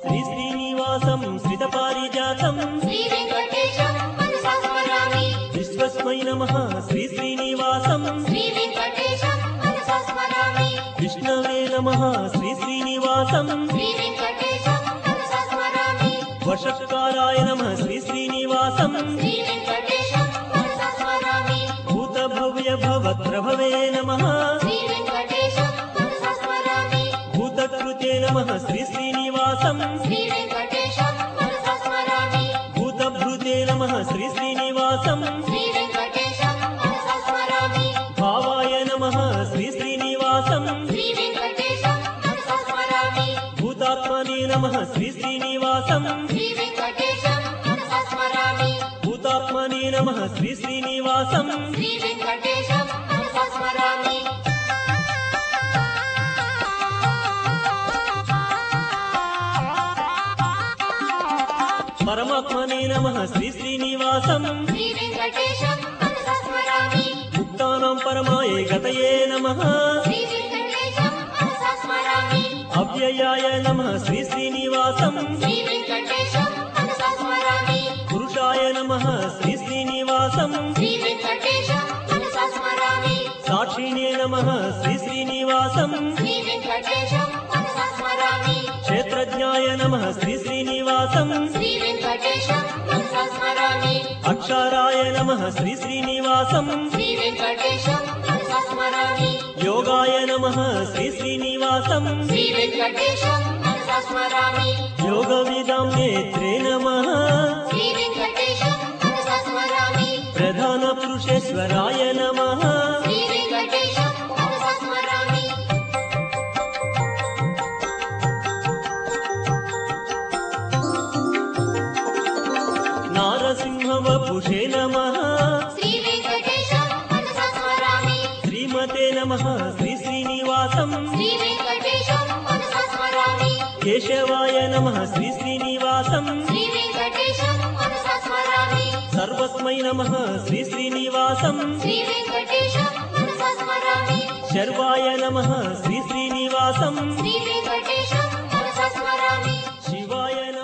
श्री श्रीनिवासं श्रितपारिजातं श्री वेंकटेशं मनसा स्मरामि विश्वस्मै नमः श्री श्रीनिवासं श्री वेंकटेशं मनसा स्मरामि विष्णवे नमः श्री श्रीनिवासं श्री वेंकटेशं मनसा स्मरामि वषट्काराय नमः श्री श्रीनिवासं श्री वेंकटेशं मनसा स्मरामि भूतभव्य भवत्रभवे नमः श्री वेंकटेशं मनसा स्मरामि भूतकृते नमः श्री श्रीनिवासं श्री वेंकटेशं मनसा स्मरामि भूतभृते नमः श्री श्रीनिवासं श्री वेंकटेशं मनसा स्मरामि भावाय नमः श्री श्रीनिवासं श्री वेंकटेशं मनसा स्मरामि भूतात्मने नमः श्री श्रीनिवासं श्री वेंकटेशं मनसा स्मरामि भूतात्मने नमः श्री श्रीनिवासं श्री वेंकटेशं मनसा स्मरामि परमात्मने नमः श्री श्रीनिवासं श्री वेंकटेशं मनसा स्मरामि मुक्तानां परमाय गतये नमः श्री वेंकटेशं मनसा स्मरामि अव्ययाय नमः श्री श्रीनिवासं श्री वेंकटेशं मनसा स्मरामि पुरुषाय नमः श्री श्रीनिवासं श्री वेंकटेशं मनसा स्मरामि साक्षिणे नमः श्री श्रीनिवासं श्री वेंकटेशं मनसा स्मरामि क्षेत्रज्ञाय नमः श्री श्रीनिवासं श्री वेंकटेशं मनसा स्मरामि अक्षराय नमः श्री श्रीनिवासं श्री वेंकटेशं मनसा स्मरामि योगाय नमः श्री श्रीनिवासं श्री वेंकटेशं मनसा स्मरामि योगविदां नेत्रे नमः श्री वेंकटेशं मनसा स्मरामि प्रधानपुरुषेश्वराय नमः श्री वेंकटेशं मनसा स्मरामि नारसिंहवपुषे नमः श्री वेंकटेशं मनसा स्मरामि श्रीमते नमः श्री श्रीनिवासं श्री वेंकटेशं मनसा स्मरामि केशवाय नमः श्री श्रीनिवासं श्री वेंकटेशं मनसा स्मरामि सर्वस्मै नमः श्री श्रीनिवासं श्री वेंकटेशं मनसा स्मरामि शर्वाय नमः श्री श्रीनिवासं श्री वेंकटेशं मनसा स्मरामि शिवाय नमः